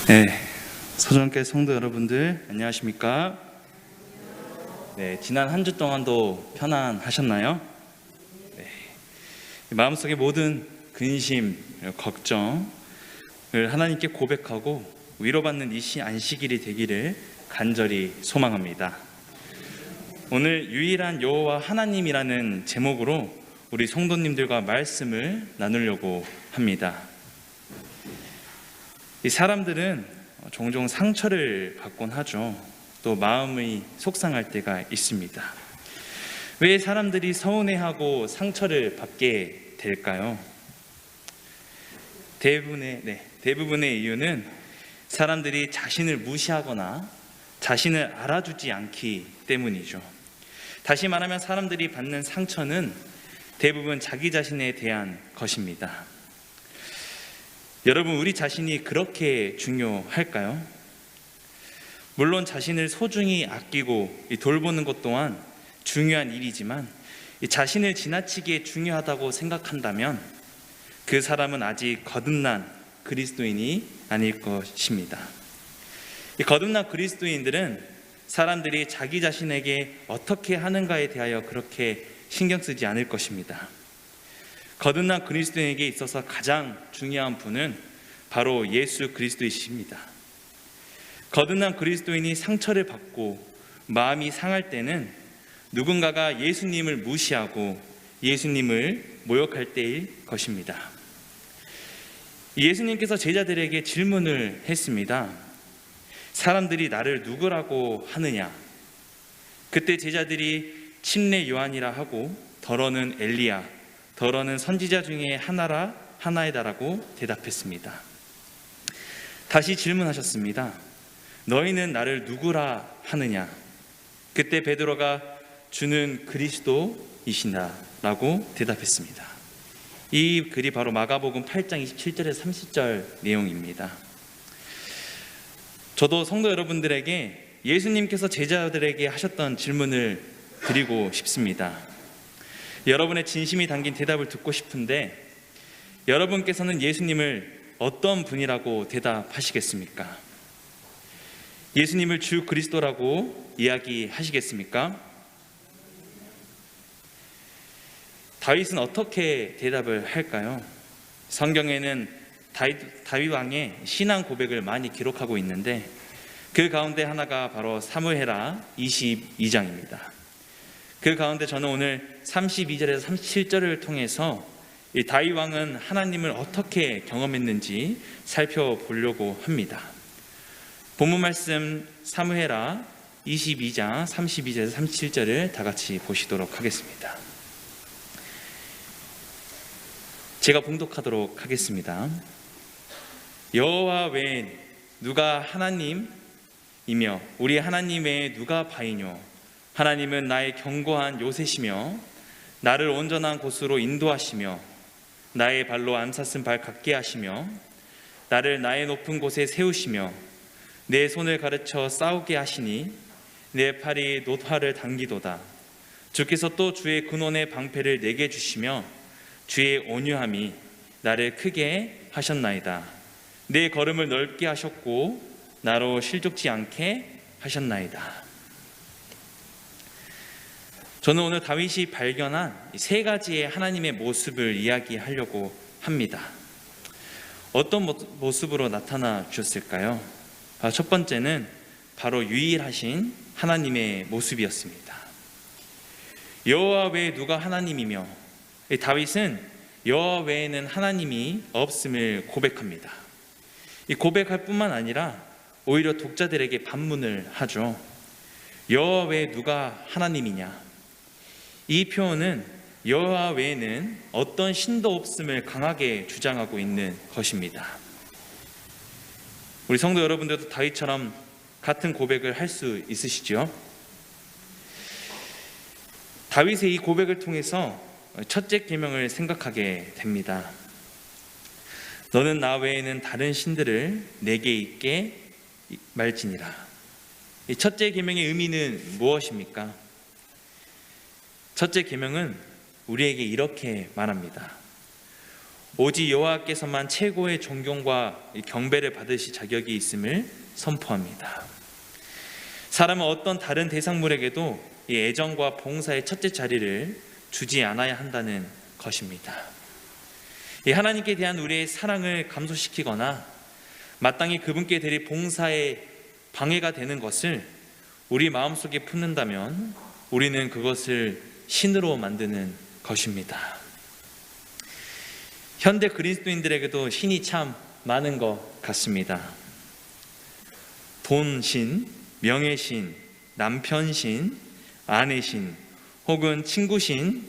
네, 서정교회 성도 여러분들 안녕하십니까? 네, 지난 한 주 동안도 편안하셨나요? 네, 마음속의 모든 근심, 걱정을 하나님께 고백하고 위로받는 이 안식일이 되기를 간절히 소망합니다. 오늘 유일한 여호와 하나님이라는 제목으로 우리 성도님들과 말씀을 나누려고 합니다. 이 사람들은 종종 상처를 받곤 하죠. 또 마음이 속상할 때가 있습니다. 왜 사람들이 서운해하고 상처를 받게 될까요? 대부분의 이유는 사람들이 자신을 무시하거나 자신을 알아주지 않기 때문이죠. 다시 말하면 사람들이 받는 상처는 대부분 자기 자신에 대한 것입니다. 여러분, 우리 자신이 그렇게 중요할까요? 물론 자신을 소중히 아끼고 돌보는 것 또한 중요한 일이지만 자신을 지나치게 중요하다고 생각한다면 그 사람은 아직 거듭난 그리스도인이 아닐 것입니다. 이 거듭난 그리스도인들은 사람들이 자기 자신에게 어떻게 하는가에 대하여 그렇게 신경 쓰지 않을 것입니다. 거듭난 그리스도인에게 있어서 가장 중요한 분은 바로 예수 그리스도이십니다. 거듭난 그리스도인이 상처를 받고 마음이 상할 때는 누군가가 예수님을 무시하고 예수님을 모욕할 때일 것입니다. 예수님께서 제자들에게 질문을 했습니다. 사람들이 나를 누구라고 하느냐? 그때 제자들이 침례 요한이라 하고 더러는 엘리야, 더러는 선지자 중에 하나이다라고 대답했습니다. 다시 질문하셨습니다. 너희는 나를 누구라 하느냐? 그때 베드로가 주는 그리스도이시다라고 대답했습니다. 이 글이 바로 마가복음 8장 27절에서 30절 내용입니다. 저도 성도 여러분들에게 예수님께서 제자들에게 하셨던 질문을 드리고 싶습니다. 여러분의 진심이 담긴 대답을 듣고 싶은데 여러분께서는 예수님을 어떤 분이라고 대답하시겠습니까? 예수님을 주 그리스도라고 이야기하시겠습니까? 다윗은 어떻게 대답을 할까요? 성경에는 다윗 왕의 신앙 고백을 많이 기록하고 있는데 그 가운데 하나가 바로 사무엘하 22장입니다. 그 가운데 저는 오늘 32절에서 37절을 통해서 이 다윗 왕은 하나님을 어떻게 경험했는지 살펴보려고 합니다. 본문 말씀 사무엘하 22장 32절에서 37절을 다 같이 보시도록 하겠습니다. 제가 봉독하도록 하겠습니다. 여호와 외에 누가 하나님이며 우리 하나님 외에 누가 바이뇨? 하나님은 나의 견고한 요새시며 나를 온전한 곳으로 인도하시며 나의 발로 안 찼은 발 같게 하시며 나를 나의 높은 곳에 세우시며 내 손을 가르쳐 싸우게 하시니 내 팔이 노화를 당기도다. 주께서 또 주의 근원의 방패를 내게 주시며 주의 온유함이 나를 크게 하셨나이다. 내 걸음을 넓게 하셨고 나로 실족지 않게 하셨나이다. 저는 오늘 다윗이 발견한 세 가지의 하나님의 모습을 이야기하려고 합니다. 어떤 모습으로 나타나 주셨을까요? 첫 번째는 바로 유일하신 하나님의 모습이었습니다. 여호와 외에 누가 하나님이며 다윗은 여호와 외에는 하나님이 없음을 고백합니다. 이 고백할 뿐만 아니라 오히려 독자들에게 반문을 하죠. 여호와 외에 누가 하나님이냐? 이 표현은 여호와 외에는 어떤 신도 없음을 강하게 주장하고 있는 것입니다. 우리 성도 여러분들도 다윗처럼 같은 고백을 할 수 있으시죠? 다윗의 이 고백을 통해서 첫째 계명을 생각하게 됩니다. 너는 나 외에는 다른 신들을 내게 있게 말지니라. 이 첫째 계명의 의미는 무엇입니까? 첫째 계명은 우리에게 이렇게 말합니다. 오직 여호와께서만 최고의 존경과 경배를 받으실 자격이 있음을 선포합니다. 사람은 어떤 다른 대상물에게도 이 애정과 봉사의 첫째 자리를 주지 않아야 한다는 것입니다. 이 하나님께 대한 우리의 사랑을 감소시키거나 마땅히 그분께 드릴 봉사에 방해가 되는 것을 우리 마음속에 품는다면 우리는 그것을 신으로 만드는 것입니다. 현대 그리스도인들에게도 신이 참 많은 것 같습니다. 돈신, 명예신, 남편신, 아내신, 혹은 친구신,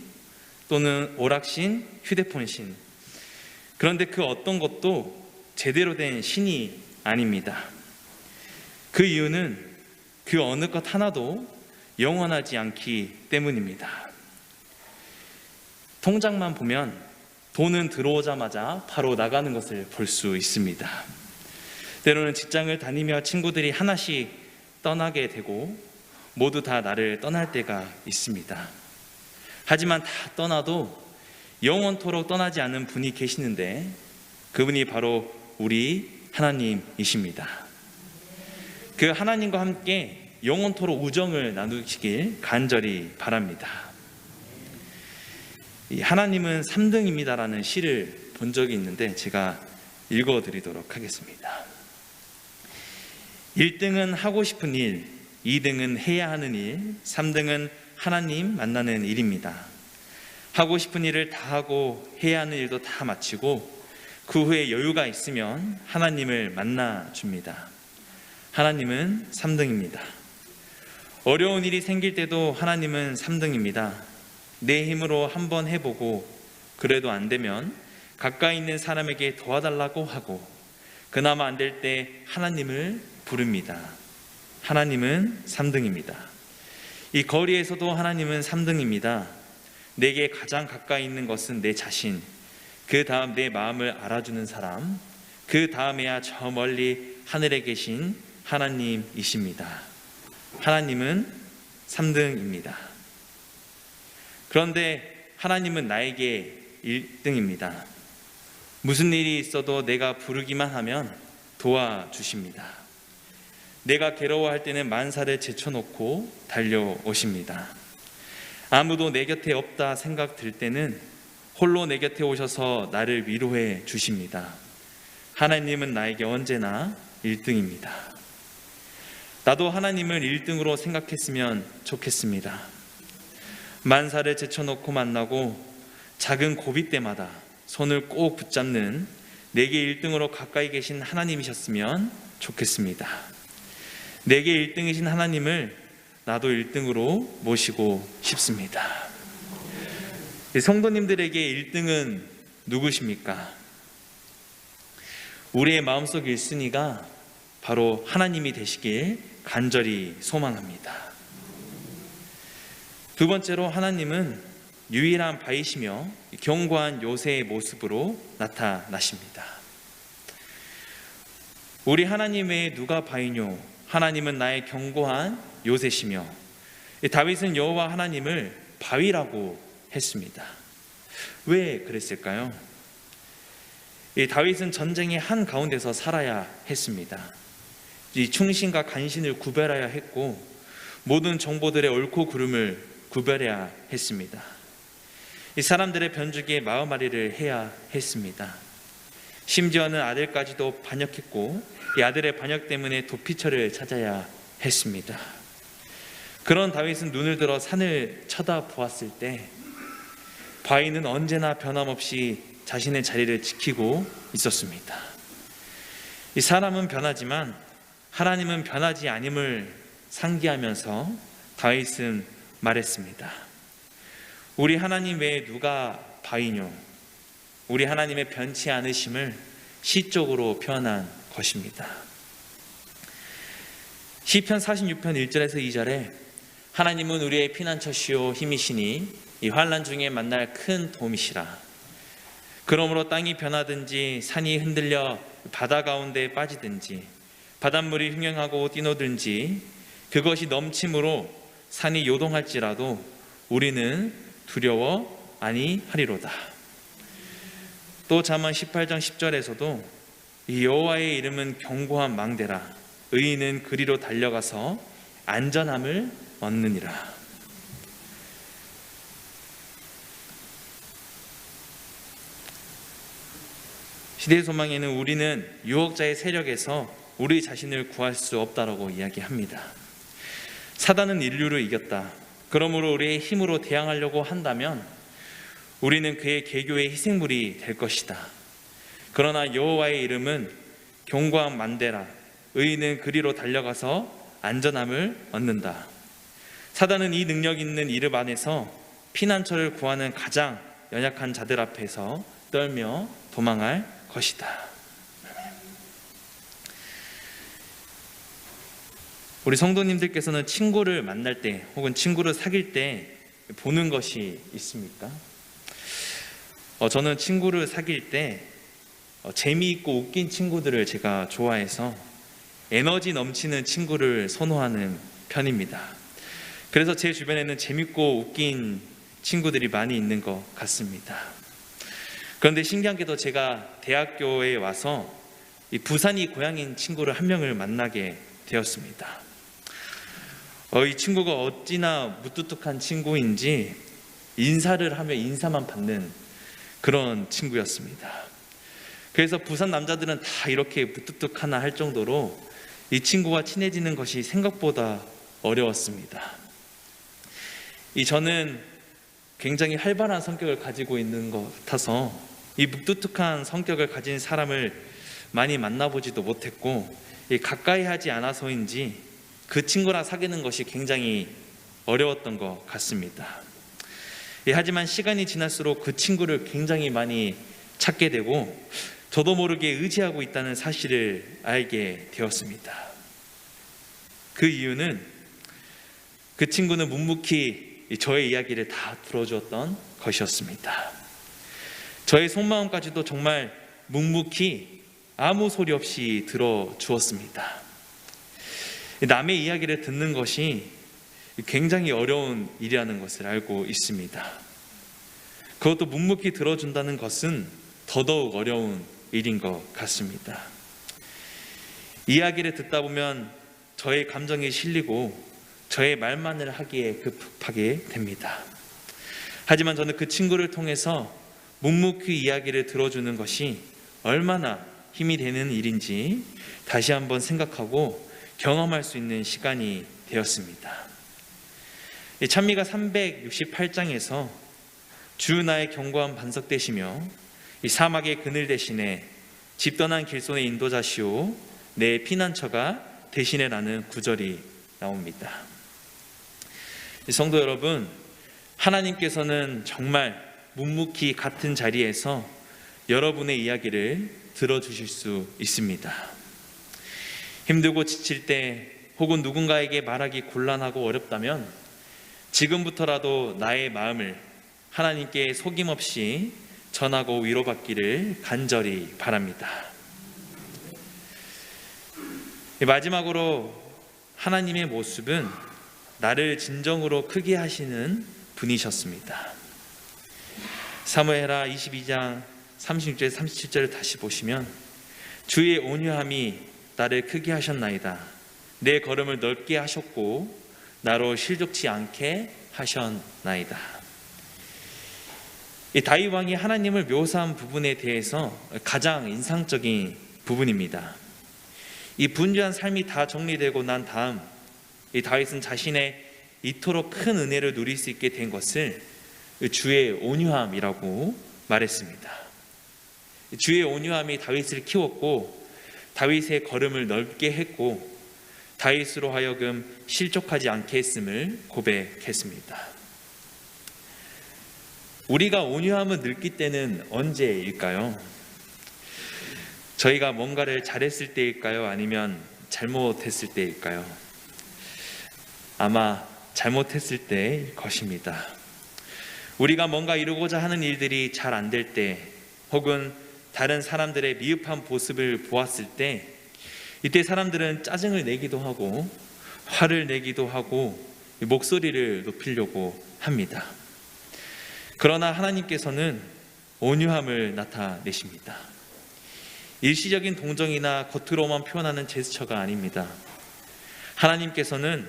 또는 오락신, 휴대폰신. 그런데 그 어떤 것도 제대로 된 신이 아닙니다. 그 이유는 그 어느 것 하나도 영원하지 않기 때문입니다. 통장만 보면 돈은 들어오자마자 바로 나가는 것을 볼 수 있습니다. 때로는 직장을 다니며 친구들이 하나씩 떠나게 되고 모두 다 나를 떠날 때가 있습니다. 하지만 다 떠나도 영원토록 떠나지 않은 분이 계시는데 그분이 바로 우리 하나님이십니다. 그 하나님과 함께 영원토록 우정을 나누시길 간절히 바랍니다. 하나님은 3등입니다라는 시를 본 적이 있는데 제가 읽어드리도록 하겠습니다. 1등은 하고 싶은 일, 2등은 해야 하는 일, 3등은 하나님 만나는 일입니다. 하고 싶은 일을 다 하고 해야 하는 일도 다 마치고 그 후에 여유가 있으면 하나님을 만나 줍니다. 하나님은 3등입니다. 어려운 일이 생길 때도 하나님은 3등입니다. 내 힘으로 한번 해보고 그래도 안 되면 가까이 있는 사람에게 도와달라고 하고 그나마 안 될 때 하나님을 부릅니다. 하나님은 3등입니다. 이 거리에서도 하나님은 3등입니다. 내게 가장 가까이 있는 것은 내 자신, 그 다음 내 마음을 알아주는 사람, 그 다음에야 저 멀리 하늘에 계신 하나님이십니다. 하나님은 3등입니다. 그런데 하나님은 나에게 1등입니다. 무슨 일이 있어도 내가 부르기만 하면 도와주십니다. 내가 괴로워할 때는 만사를 제쳐놓고 달려오십니다. 아무도 내 곁에 없다 생각 들 때는 홀로 내 곁에 오셔서 나를 위로해 주십니다. 하나님은 나에게 언제나 1등입니다. 나도 하나님을 1등으로 생각했으면 좋겠습니다. 만사를 제쳐놓고 만나고 작은 고비 때마다 손을 꼭 붙잡는 내게 1등으로 가까이 계신 하나님이셨으면 좋겠습니다. 내게 1등이신 하나님을 나도 1등으로 모시고 싶습니다. 성도님들에게 1등은 누구십니까? 우리의 마음속 1순위가 바로 하나님이 되시길 간절히 소망합니다. 두 번째로 하나님은 유일한 바이시며 견고한 요새의 모습으로 나타나십니다. 우리 하나님 외에 누가 바이뇨? 하나님은 나의 견고한 요새시며 다윗은 여호와 하나님을 바위라고 했습니다. 왜 그랬을까요? 다윗은 전쟁의 한 가운데서 살아야 했습니다. 이 충신과 간신을 구별해야 했고 모든 정보들의 옳고 그름을 구별해야 했습니다. 이 사람들의 변주기에 마음앓이를 해야 했습니다. 심지어는 아들까지도 반역했고 이 아들의 반역 때문에 도피처를 찾아야 했습니다. 그런 다윗은 눈을 들어 산을 쳐다보았을 때 바위는 언제나 변함없이 자신의 자리를 지키고 있었습니다. 이 사람은 변하지만 하나님은 변하지 않음을 상기하면서 다윗은 말했습니다. 우리 하나님 외에 누가 바위뇨? 우리 하나님의 변치 않으심을 시적으로 표현한 것입니다. 시편 46편 1절에서 2절에 하나님은 우리의 피난처시오 힘이시니 이 환난 중에 만날 큰 도움이시라. 그러므로 땅이 변하든지 산이 흔들려 바다 가운데 빠지든지 바닷물이 흉행하고 뛰노든지 그것이 넘침으로 산이 요동할지라도 우리는 두려워 아니하리로다. 또 잠언 18장 10절에서도 이 여호와의 이름은 견고한 망대라 의인은 그리로 달려가서 안전함을 얻느니라. 시대의 소망에는 우리는 유혹자의 세력에서 우리 자신을 구할 수 없다라고 이야기합니다. 사단은 인류를 이겼다. 그러므로 우리의 힘으로 대항하려고 한다면 우리는 그의 계교의 희생물이 될 것이다. 그러나 여호와의 이름은 견고한 만대라 의인은 그리로 달려가서 안전함을 얻는다. 사단은 이 능력 있는 이름 안에서 피난처를 구하는 가장 연약한 자들 앞에서 떨며 도망할 것이다. 우리 성도님들께서는 친구를 만날 때 혹은 친구를 사귈 때 보는 것이 있습니까? 저는 친구를 사귈 때 재미있고 웃긴 친구들을 제가 좋아해서 에너지 넘치는 친구를 선호하는 편입니다. 그래서 제 주변에는 재밌고 웃긴 친구들이 많이 있는 것 같습니다. 그런데 신기한 게도 제가 대학교에 와서 이 부산이 고향인 친구를 한 명을 만나게 되었습니다. 이 친구가 어찌나 무뚝뚝한 친구인지 인사를 하며 인사만 받는 그런 친구였습니다. 그래서 부산 남자들은 다 이렇게 무뚝뚝하나 할 정도로 이 친구와 친해지는 것이 생각보다 어려웠습니다. 저는 굉장히 활발한 성격을 가지고 있는 것 같아서 이 무뚝뚝한 성격을 가진 사람을 많이 만나보지도 못했고 가까이 하지 않아서인지 그 친구랑 사귀는 것이 굉장히 어려웠던 것 같습니다. 하지만 시간이 지날수록 그 친구를 굉장히 많이 찾게 되고 저도 모르게 의지하고 있다는 사실을 알게 되었습니다. 그 이유는 그 친구는 묵묵히 저의 이야기를 다 들어주었던 것이었습니다. 저의 속마음까지도 정말 묵묵히 아무 소리 없이 들어주었습니다. 남의 이야기를 듣는 것이 굉장히 어려운 일이라는 것을 알고 있습니다. 그것도 묵묵히 들어준다는 것은 더더욱 어려운 일인 것 같습니다. 이야기를 듣다 보면 저의 감정이 실리고 저의 말만을 하기에 급하게 됩니다. 하지만 저는 그 친구를 통해서 묵묵히 이야기를 들어주는 것이 얼마나 힘이 되는 일인지 다시 한번 생각하고 경험할 수 있는 시간이 되었습니다. 찬미가 368장에서 주 나의 견고한 반석 되시며 이 사막의 그늘 대신에 집 떠난 길손의 인도자시오 내 피난처가 대신해라는 구절이 나옵니다. 성도 여러분, 하나님께서는 정말 묵묵히 같은 자리에서 여러분의 이야기를 들어주실 수 있습니다. 힘들고 지칠 때 혹은 누군가에게 말하기 곤란하고 어렵다면 지금부터라도 나의 마음을 하나님께 속임없이 전하고 위로받기를 간절히 바랍니다. 마지막으로 하나님의 모습은 나를 진정으로 크게 하시는 분이셨습니다. 사무엘하 22장 36절 37절을 다시 보시면 주의 온유함이 나를 크게 하셨나이다. 내 걸음을 넓게 하셨고 나로 실족치 않게 하셨나이다. 이 다윗 왕이 하나님을 묘사한 부분에 대해서 가장 인상적인 부분입니다. 이 분주한 삶이 다 정리되고 난 다음 이 다윗은 자신의 이토록 큰 은혜를 누릴 수 있게 된 것을 주의 온유함이라고 말했습니다. 주의 온유함이 다윗을 키웠고 다윗의 걸음을 넓게 했고 다윗으로 하여금 실족하지 않게 했음을 고백했습니다. 우리가 온유함을 느낄 때는 언제일까요? 저희가 뭔가를 잘했을 때일까요? 아니면 잘못했을 때일까요? 아마 잘못했을 때일 것입니다. 우리가 뭔가 이루고자 하는 일들이 잘 안 될 때 혹은 다른 사람들의 미흡한 모습을 보았을 때 이때 사람들은 짜증을 내기도 하고 화를 내기도 하고 목소리를 높이려고 합니다. 그러나 하나님께서는 온유함을 나타내십니다. 일시적인 동정이나 겉으로만 표현하는 제스처가 아닙니다. 하나님께서는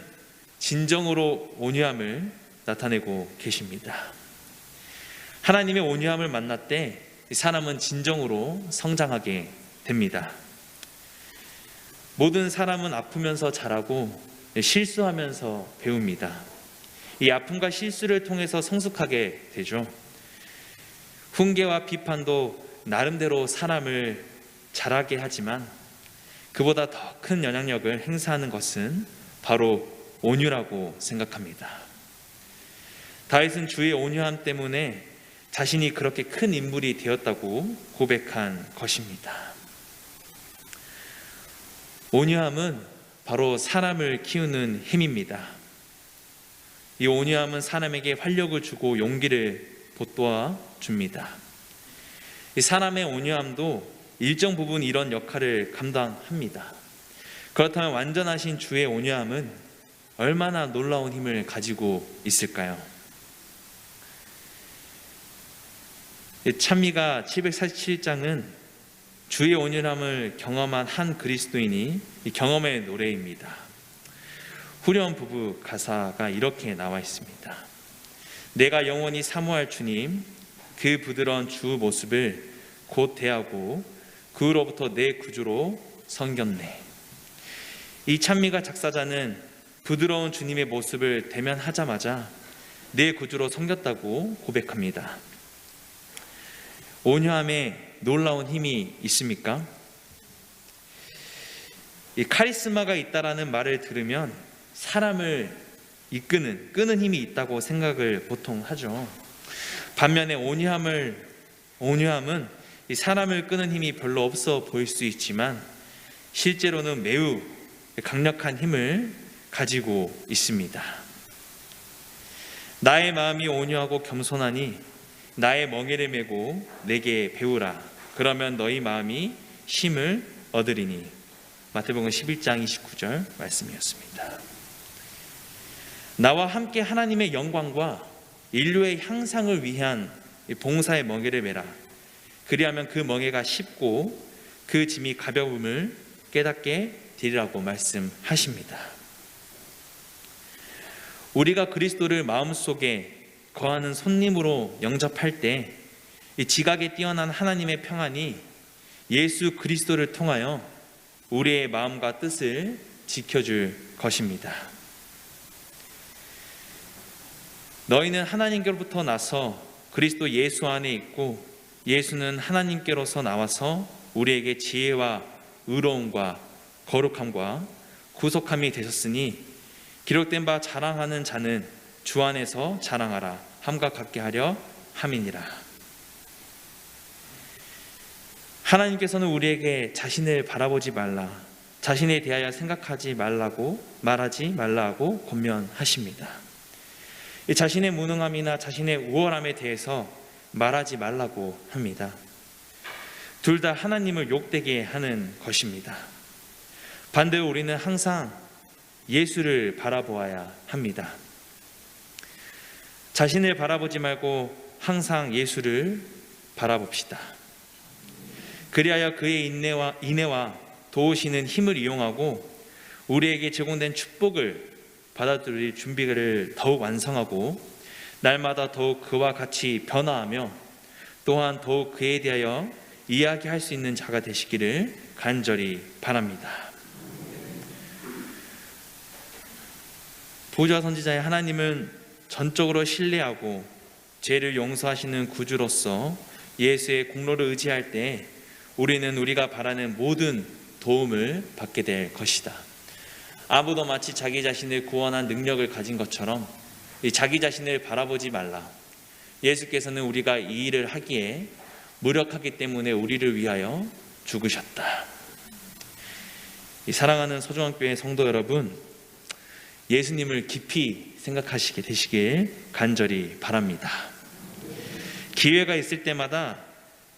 진정으로 온유함을 나타내고 계십니다. 하나님의 온유함을 만날 때 사람은 진정으로 성장하게 됩니다. 모든 사람은 아프면서 자라고 실수하면서 배웁니다. 이 아픔과 실수를 통해서 성숙하게 되죠. 훈계와 비판도 나름대로 사람을 자라게 하지만 그보다 더 큰 영향력을 행사하는 것은 바로 온유라고 생각합니다. 다윗은 주의 온유함 때문에 자신이 그렇게 큰 인물이 되었다고 고백한 것입니다. 온유함은 바로 사람을 키우는 힘입니다. 이 온유함은 사람에게 활력을 주고 용기를 돋보아 줍니다. 이 사람의 온유함도 일정 부분 이런 역할을 감당합니다. 그렇다면 완전하신 주의 온유함은 얼마나 놀라운 힘을 가지고 있을까요? 찬미가 747장은 주의 온유함을 경험한 한 그리스도인이 이 경험의 노래입니다. 후렴 부부 가사가 이렇게 나와 있습니다. 내가 영원히 사모할 주님, 그 부드러운 주 모습을 곧 대하고 그 후로부터 내 구주로 섬겼네. 이 찬미가 작사자는 부드러운 주님의 모습을 대면하자마자 내 구주로 섬겼다고 고백합니다. 온유함에 놀라운 힘이 있습니까? 이 카리스마가 있다라는 말을 들으면 사람을 끄는 힘이 있다고 생각을 보통 하죠. 반면에 온유함은 이 사람을 끄는 힘이 별로 없어 보일 수 있지만 실제로는 매우 강력한 힘을 가지고 있습니다. 나의 마음이 온유하고 겸손하니 나의 멍에를 메고 내게 배우라. 그러면 너희 마음이 쉼을 얻으리니. 마태복음 11장 29절 말씀이었습니다. 나와 함께 하나님의 영광과 인류의 향상을 위한 봉사의 멍에를 메라. 그리하면 그 멍에가 쉽고 그 짐이 가벼움을 깨닫게 되리라고 말씀하십니다. 우리가 그리스도를 마음속에 거하는 손님으로 영접할 때 이 지각에 뛰어난 하나님의 평안이 예수 그리스도를 통하여 우리의 마음과 뜻을 지켜줄 것입니다. 너희는 하나님께로부터 나서 그리스도 예수 안에 있고 예수는 하나님께로서 나와서 우리에게 지혜와 의로움과 거룩함과 구속함이 되셨으니 기록된 바 자랑하는 자는 주 안에서 자랑하라 함과 같게 하려 함이니라. 하나님께서는 우리에게 자신을 바라보지 말라, 자신에 대하여 생각하지 말라고 말하지 말라고 권면하십니다. 자신의 무능함이나 자신의 우월함에 대해서 말하지 말라고 합니다. 둘 다 하나님을 욕되게 하는 것입니다. 반대로 우리는 항상 예수를 바라보아야 합니다. 자신을 바라보지 말고 항상 예수를 바라봅시다. 그리하여 그의 인내와 도우시는 힘을 이용하고 우리에게 제공된 축복을 받아들일 준비를 더욱 완성하고 날마다 더욱 그와 같이 변화하며 또한 더욱 그에 대하여 이야기할 수 있는 자가 되시기를 간절히 바랍니다. 보좌 선지자의 하나님은 전적으로 신뢰하고 죄를 용서하시는 구주로서 예수의 공로를 의지할 때 우리는 우리가 바라는 모든 도움을 받게 될 것이다. 아무도 마치 자기 자신을 구원한 능력을 가진 것처럼 자기 자신을 바라보지 말라. 예수께서는 우리가 이 일을 하기에 무력하기 때문에 우리를 위하여 죽으셨다. 사랑하는 소중한교회 성도 여러분, 예수님을 깊이 생각하시게 되시길 간절히 바랍니다. 기회가 있을 때마다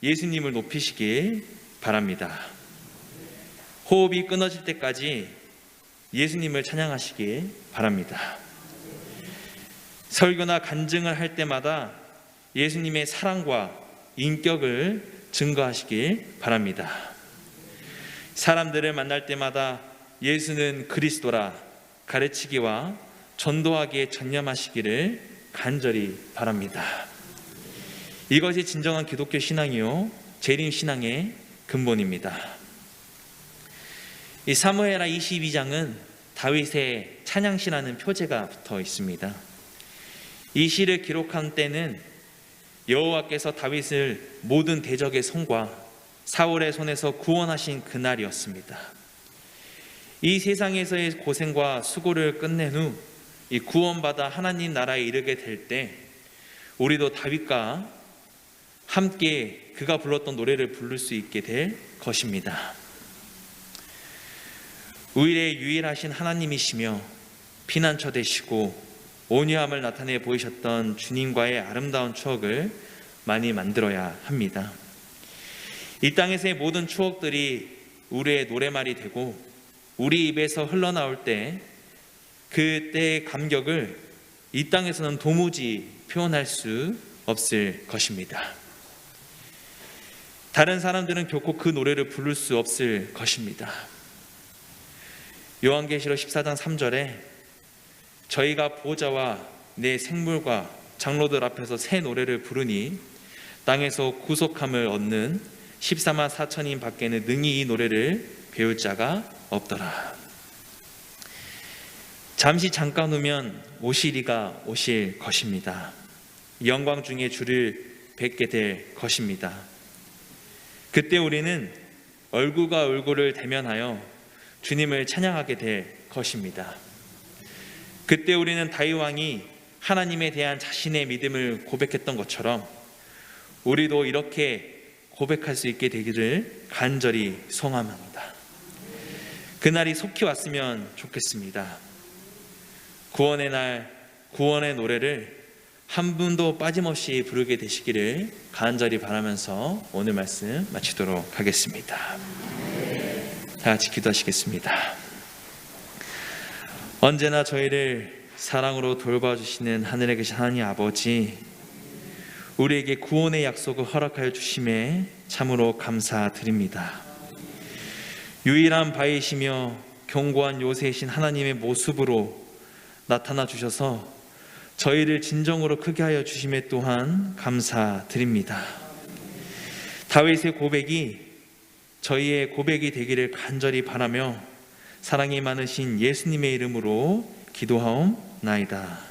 예수님을 높이시길 바랍니다. 호흡이 끊어질 때까지 예수님을 찬양하시길 바랍니다. 설교나 간증을 할 때마다 예수님의 사랑과 인격을 증거하시길 바랍니다. 사람들을 만날 때마다 예수는 그리스도라 가르치기와 전도하기에 전념하시기를 간절히 바랍니다. 이것이 진정한 기독교 신앙이요 재림 신앙의 근본입니다. 이 사무엘하 22장은 다윗의 찬양시라는 표제가 붙어 있습니다. 이 시를 기록한 때는 여호와께서 다윗을 모든 대적의 손과 사울의 손에서 구원하신 그날이었습니다. 이 세상에서의 고생과 수고를 끝낸 후 이 구원받아 하나님 나라에 이르게 될 때 우리도 다윗과 함께 그가 불렀던 노래를 부를 수 있게 될 것입니다. 우리의 유일하신 하나님이시며 피난처 되시고 온유함을 나타내 보이셨던 주님과의 아름다운 추억을 많이 만들어야 합니다. 이 땅에서의 모든 추억들이 우리의 노래말이 되고 우리 입에서 흘러나올 때 그때의 감격을 이 땅에서는 도무지 표현할 수 없을 것입니다. 다른 사람들은 결코 그 노래를 부를 수 없을 것입니다. 요한계시록 14장 3절에 저희가 보좌와 내 생물과 장로들 앞에서 새 노래를 부르니 땅에서 구속함을 얻는 14만 4천인 밖에는 능히 이 노래를 배울 자가 없더라. 잠시 잠깐 후면 오실 오실 것입니다. 영광 중에 주를 뵙게 될 것입니다. 그때 우리는 얼굴과 얼굴을 대면하여 주님을 찬양하게 될 것입니다. 그때 우리는 다윗 왕이 하나님에 대한 자신의 믿음을 고백했던 것처럼 우리도 이렇게 고백할 수 있게 되기를 간절히 소망합니다. 그날이 속히 왔으면 좋겠습니다. 구원의 날, 구원의 노래를 한 분도 빠짐없이 부르게 되시기를 간절히 바라면서 오늘 말씀 마치도록 하겠습니다. 다 같이 기도하시겠습니다. 언제나 저희를 사랑으로 돌봐주시는 하늘에 계신 하나님 아버지, 우리에게 구원의 약속을 허락하여 주심에 참으로 감사드립니다. 유일한 바위시며 견고한 요새이신 하나님의 모습으로 나타나 주셔서 저희를 진정으로 크게 하여 주심에 또한 감사드립니다. 다윗의 고백이 저희의 고백이 되기를 간절히 바라며 사랑이 많으신 예수님의 이름으로 기도하옵나이다.